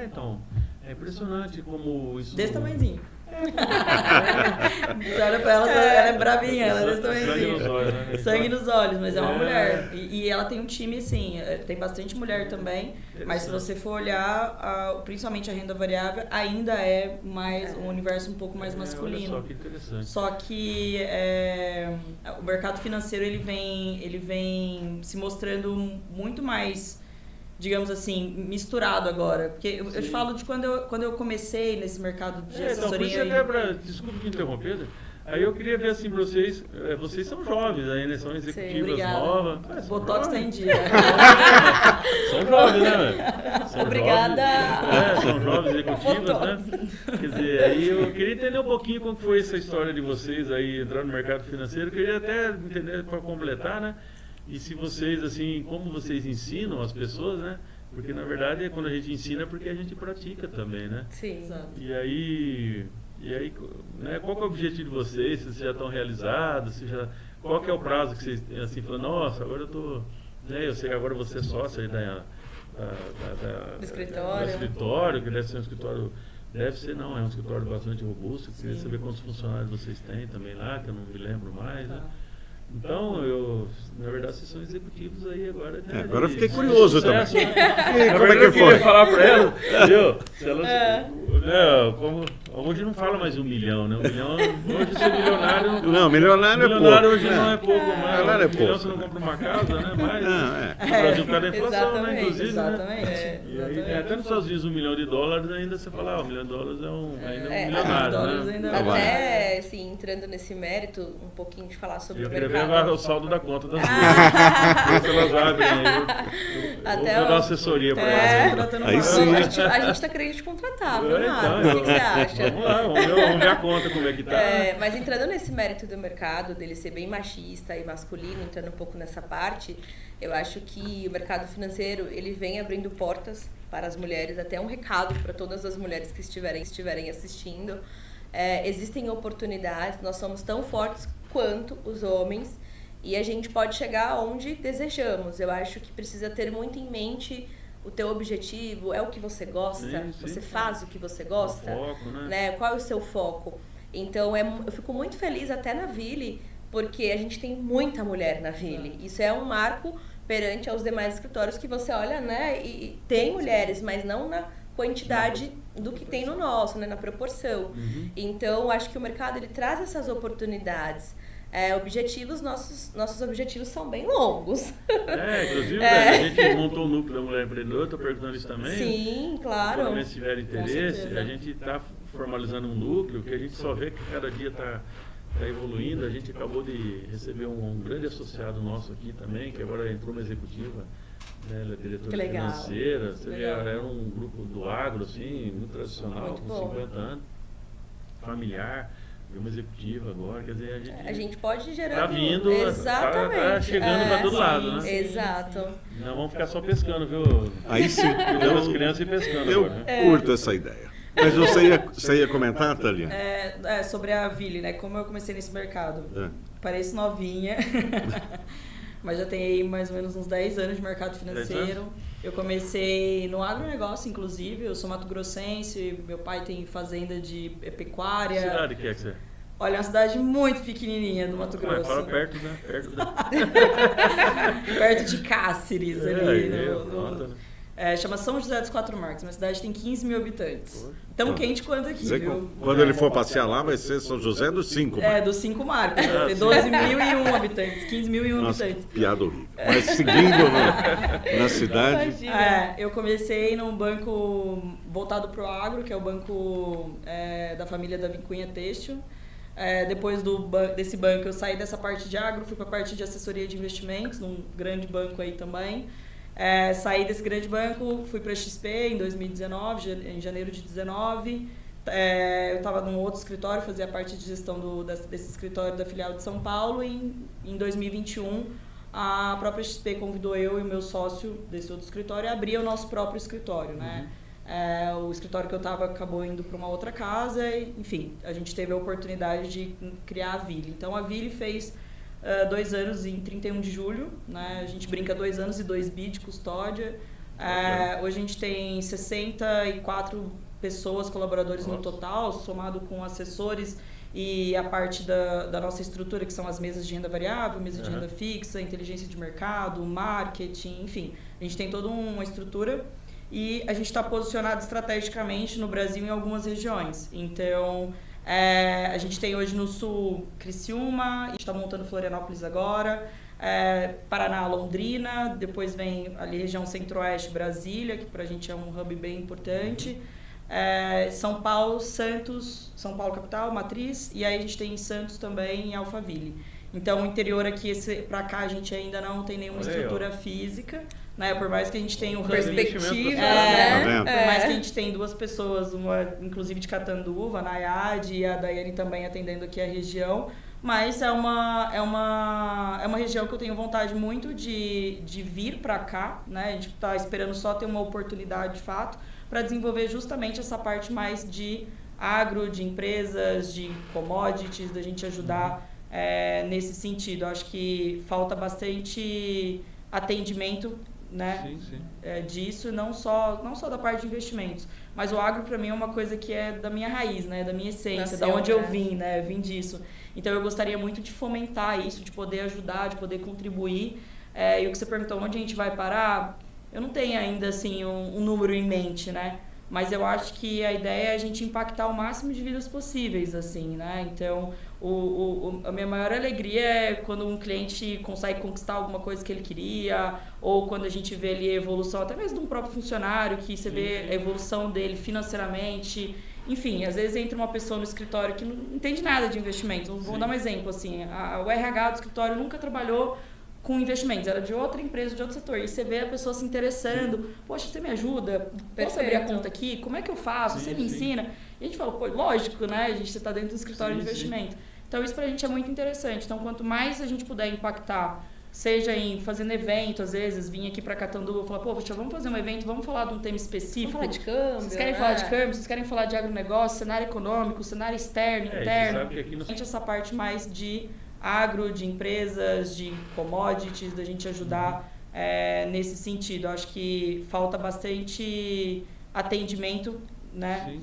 Então, é impressionante como isso... Desse tamanhozinho. Você olha pra ela, ela é bravinha, ela é desse tamanhozinho. Sangue nos olhos, né? Sangue nos olhos, mas é uma mulher. E ela tem um time, assim, tem bastante mulher também, mas se você for olhar, principalmente a renda variável, ainda é mais um universo um pouco mais masculino. Olha só que interessante. Só que o mercado financeiro ele vem se mostrando muito mais, digamos assim, misturado agora. Porque eu te falo de quando eu comecei nesse mercado de assessoria. Desculpa te interromper. Aí eu queria ver assim pra vocês, vocês são jovens aí, né? São executivas novas. Botox tá em dia. São jovens, né, velho? Obrigada. São jovens executivas, né? Quer dizer, aí eu queria entender um pouquinho como foi essa história de vocês aí entrando no mercado financeiro. Eu queria até entender para completar, né? E se vocês, assim, como vocês ensinam as pessoas, né? Porque, na verdade, quando a gente ensina é porque a gente pratica também, né? Sim. Exato. E aí né, qual que é o objetivo de vocês? Se vocês já estão realizados? Qual que é o prazo que vocês, assim, falam, nossa, agora eu tô... Né, eu sei que agora você é sócia aí do escritório, que deve ser um escritório... Deve ser, não, é um escritório bastante robusto. Queria saber quantos funcionários vocês têm também lá, que eu não me lembro mais, né? Então, na verdade, vocês são executivos aí agora. Né, agora eu fiquei curioso também. Como é que foi? Eu queria falar para ela, viu? Se ela, hoje não fala mais 1 milhão, né? 1 milhão, hoje ser milionário... Não, milionário é pouco. Milionário hoje não é pouco mais. Milionário é pouco. 1 milhão você não compra uma casa, né? Mas Não, no Brasil, por causa da inflação, exatamente, né? Inclusive, exatamente. Né? E aí, até nos Estados Unidos, $1 milhão, ainda você fala, $1 milhão ainda é um milionário, né? Até, assim, entrando nesse mérito, um pouquinho de falar sobre o mercado. O saldo da conta das duas. Elas abrem aí. Vou dar assessoria para elas. Aí sim. A gente tá querendo te contratar, viu, Marcos? O que você acha? acha? Vamos lá, vamos ver a conta como é que tá. Mas entrando nesse mérito do mercado, dele ser bem machista e masculino, entrando um pouco nessa parte, eu acho que o mercado financeiro, ele vem abrindo portas para as mulheres, até um recado para todas as mulheres que estiverem assistindo. Existem oportunidades, nós somos tão fortes quanto os homens e a gente pode chegar onde desejamos. Eu acho que precisa ter muito em mente o teu objetivo, é o que você gosta, sim, você faz o que você gosta, o foco, né? Qual é o seu foco? Então, eu fico muito feliz até na Ville, porque a gente tem muita mulher na Ville. Isso é um marco perante aos demais escritórios que você olha, né? E tem mulheres, mas não na quantidade do que tem no nosso, né? Na proporção. Então, acho que o mercado ele traz essas oportunidades. Nossos objetivos são bem longos. Inclusive, a gente montou o núcleo da mulher empreendedora, estou perguntando isso também. Sim, claro. Se tiver interesse, a gente está formalizando um núcleo que a gente só vê que cada dia está evoluindo. A gente acabou de receber um grande associado nosso aqui também, que agora entrou na executiva, né, ela é diretora financeira. Você vê, era um grupo do agro, assim, muito tradicional, muito com bom. 50 anos, familiar. Uma executiva agora, quer dizer, a gente pode gerar. Tá vindo, exatamente. Tá chegando para todo lado, né? Exato. Não vamos ficar só pescando, viu? Aí sim. Cuidando das crianças e pescando Eu agora, né? curto essa ideia. Mas você ia comentar, Thalia? Sobre a Ville, né? Como eu comecei nesse mercado. Pareço novinha, mas já tenho mais ou menos uns 10 anos de mercado financeiro. Eu comecei no agronegócio, inclusive. Eu sou mato-grossense, meu pai tem fazenda de pecuária. Que cidade que é que você é? Olha, é uma cidade muito pequenininha do Mato Grosso. Fala perto, né? Perto de Cáceres, ali. Chama São José dos Quatro Marcos. Uma cidade que tem 15 mil habitantes. Tão quente quanto aqui, viu? Quando ele for passear lá, vai ser São José dos 5. Dos 5 marcos. Tem 12.001 habitantes, 15.001 habitantes. Piada horrível. Mas seguindo na cidade... Eu comecei num banco voltado para o agro, que é o banco da família da Vincunha Têxtil. Depois desse banco, eu saí dessa parte de agro, fui para a parte de assessoria de investimentos, num grande banco aí também. Saí desse grande banco, fui para a XP em 2019, em janeiro de 2019. Eu estava num outro escritório, fazia parte de gestão desse escritório da filial de São Paulo. E em 2021, a própria XP convidou eu e o meu sócio desse outro escritório a abrir o nosso próprio escritório, né? O escritório que eu estava acabou indo para uma outra casa. Enfim, a gente teve a oportunidade de criar a Ville. Então, a Ville fez 2 anos em 31 de julho, né? A gente brinca 2 anos e 2 bi de custódia. Hoje a gente tem 64 pessoas, colaboradores no total, somado com assessores e a parte da nossa estrutura, que são as mesas de renda variável, mesa de renda fixa, inteligência de mercado, marketing, enfim. A gente tem toda uma estrutura e a gente está posicionado estrategicamente no Brasil em algumas regiões. Então, a gente tem hoje no sul Criciúma, a gente está montando Florianópolis agora, Paraná, Londrina, depois vem ali região centro-oeste, Brasília, que para a gente é um hub bem importante, São Paulo, Santos, São Paulo capital, Matriz, e aí a gente tem em Santos também, em Alphaville. Então, o interior aqui, para cá, a gente ainda não tem nenhuma estrutura física, né? Por mais que a gente tenha um hub... Perspectivas, né? Por mais que a gente tenha 2 pessoas, uma inclusive de Catanduva, a Nayade e a Daiane também atendendo aqui a região, mas é uma região que eu tenho vontade muito de vir para cá, né? A gente está esperando só ter uma oportunidade de fato para desenvolver justamente essa parte mais de agro, de empresas, de commodities, da gente ajudar nesse sentido. Eu acho que falta bastante atendimento, né? Sim. Disso, não só da parte de investimentos, mas o agro para mim é uma coisa que é da minha raiz, né? Da minha essência, da onde eu vim, né? Vim disso. Então eu gostaria muito de fomentar isso, de poder ajudar, de poder contribuir. E o que você perguntou, onde a gente vai parar? Eu não tenho ainda assim um número em mente, né? Mas eu acho que a ideia é a gente impactar o máximo de vidas possíveis, assim, né? Então, a minha maior alegria é quando um cliente consegue conquistar alguma coisa que ele queria, ou quando a gente vê ali a evolução, até mesmo de um próprio funcionário, que você vê a evolução dele financeiramente. Enfim, às vezes entra uma pessoa no escritório que não entende nada de investimento. Vou dar um exemplo, assim, o RH do escritório nunca trabalhou com investimentos, era de outra empresa, de outro setor. E você vê a pessoa se interessando, poxa, você me ajuda? Posso abrir a conta aqui? Como é que eu faço? Você me ensina? E a gente fala, pô, lógico, né? A gente está dentro do escritório de investimento. Então isso pra gente é muito interessante. Então quanto mais a gente puder impactar, seja em fazendo evento, às vezes, vir aqui para Catanduva e falar, pô, vamos fazer um evento, vamos falar de um tema específico. Vamos falar de câmbio. Vocês querem falar de câmbio, vocês querem falar de agronegócio, cenário econômico, cenário externo, interno. Sabe que aqui nós... Essa parte mais de agro, de empresas, de commodities, da gente ajudar nesse sentido. Eu acho que falta bastante atendimento, né,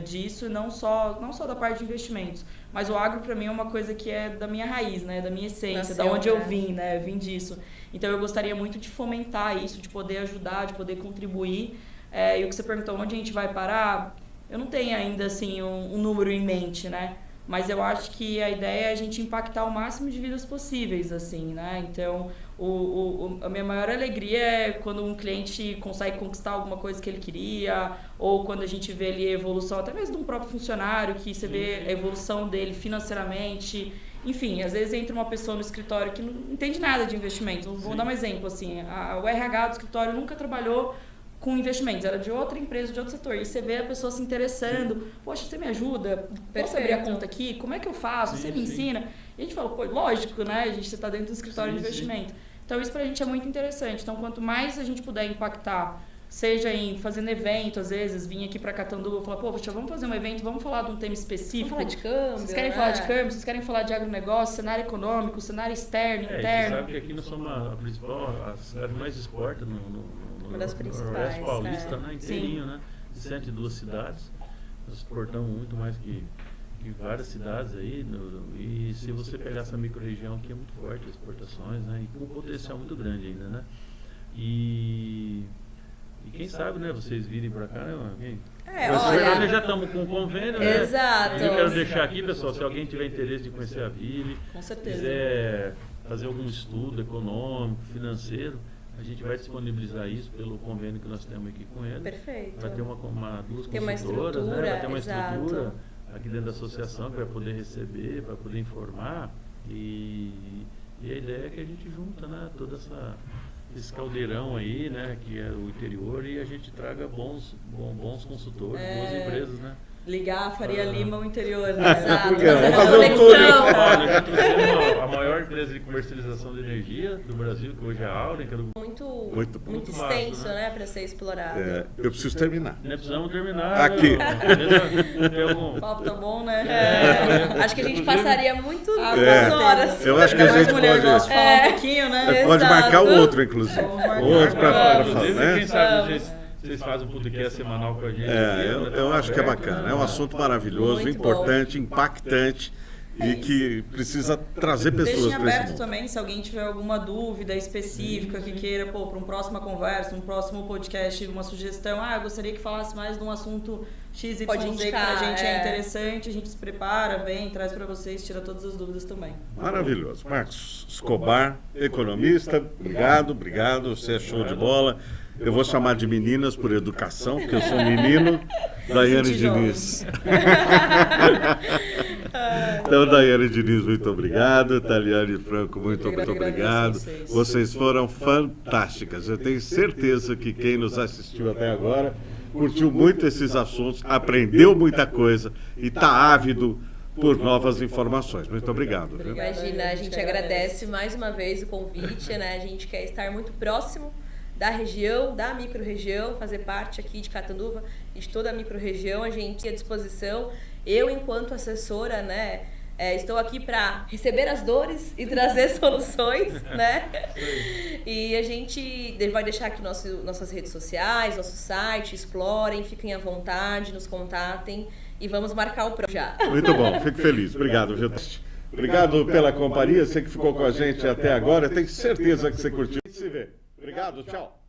disso, não só da parte de investimentos. Mas o agro, para mim, é uma coisa que é da minha raiz, né, da minha essência, da onde eu vim, né, eu vim disso. Então, eu gostaria muito de fomentar isso, de poder ajudar, de poder contribuir. E o que você perguntou, onde a gente vai parar, eu não tenho ainda, assim, um número em mente, né? Mas eu acho que a ideia é a gente impactar o máximo de vidas possíveis, assim, né? Então, a minha maior alegria é quando um cliente consegue conquistar alguma coisa que ele queria, ou quando a gente vê ali a evolução, até mesmo de um próprio funcionário, que você vê a evolução dele financeiramente. Enfim, às vezes entra uma pessoa no escritório que não entende nada de investimentos. Vou dar um exemplo, assim, o RH do escritório nunca trabalhou com investimentos, era de outra empresa, de outro setor. E você vê a pessoa se interessando, poxa, você me ajuda? Posso abrir a conta aqui? Como é que eu faço? Você me ensina? E a gente fala, pô, lógico, né? A gente está dentro do escritório de investimento. Então isso pra gente é muito interessante. Então quanto mais a gente puder impactar, seja em fazendo evento, às vezes, vir aqui para Catanduva e falar, pô, vamos fazer um evento, vamos falar de um tema específico. Vamos falar de câmbio. Vocês querem falar de câmbio? Vocês querem falar de agronegócio, cenário econômico, cenário externo, interno? Você sabe que aqui nós somos a principal, a cidade mais exporta uma das principais. Nordeste paulista, né? Inteirinho, né? De 102 cidades. Nós exportamos muito mais que várias cidades aí. E se você pegar essa micro-região aqui, é muito forte as exportações, né? E com um potencial muito grande ainda, né? E quem sabe, né? Vocês virem para cá, né? Olha, nós já estamos com um convênio, né? Exato. Eu quero deixar aqui, pessoal, se alguém tiver interesse de conhecer a Ville, com certeza, quiser fazer algum estudo econômico, financeiro, a gente vai disponibilizar isso pelo convênio que nós temos aqui com ele. Perfeito. Vai ter duas tem uma consultoras, né? Vai ter uma exato. estrutura aqui dentro da associação que vai poder receber, vai poder informar. E a ideia é que a gente junta, né, esse caldeirão aí, né, que é o interior, e a gente traga bons consultores, boas empresas, né? Ligar a Faria Lima ao interior, né? Exato. Fazer um tour. Olha, já trouxemos a maior empresa de comercialização de energia do Brasil, que hoje é a Auren, que é do... muito extenso, né, para ser explorado. Eu preciso terminar. Nós precisamos terminar. Aqui. O papo tá bom, né? Acho que a gente passaria muito horas. Eu acho que a gente pode falar um pouquinho, né? Pode marcar o outro, inclusive. Outro para falar, né? Quem sabe vocês fazem um podcast semanal com a gente. Eu acho que é bacana. É um assunto maravilhoso, muito importante, impactante e que precisa trazer pessoas Deixem para esse aberto mundo. também, se alguém tiver alguma dúvida específica que queira, para uma próxima conversa, um próximo podcast, uma sugestão. Eu gostaria que falasse mais de um assunto XYZ que pra gente é interessante, a gente se prepara, vem, traz para vocês, tira todas as dúvidas também. Maravilhoso. Marcos Escobar, economista, obrigado, você é show de bola. Eu vou chamar de meninas por educação, porque eu sou um menino. Daiane Diniz. Então, Daiane Diniz, muito obrigado. Taliane Franco, muito obrigado. Vocês foram fantásticas. Eu tenho certeza que quem nos assistiu até agora curtiu muito esses assuntos, aprendeu muita coisa e está ávido por novas informações. Muito obrigado. Viu? Imagina, a gente agradece mais uma vez o convite, né? A gente quer estar muito próximo da região, da micro-região, fazer parte aqui de Catanduva e de toda a micro-região. A gente à disposição. Eu, enquanto assessora, né, estou aqui para receber as dores e trazer soluções, né? E a gente vai deixar aqui nossas redes sociais, nosso site, explorem, fiquem à vontade, nos contatem e vamos marcar o próximo já. Muito bom, fico feliz. Obrigado, viu? Obrigado pela companhia, você que ficou com a gente até agora. Tenho certeza que você curtiu. Se vê. Obrigado, tchau.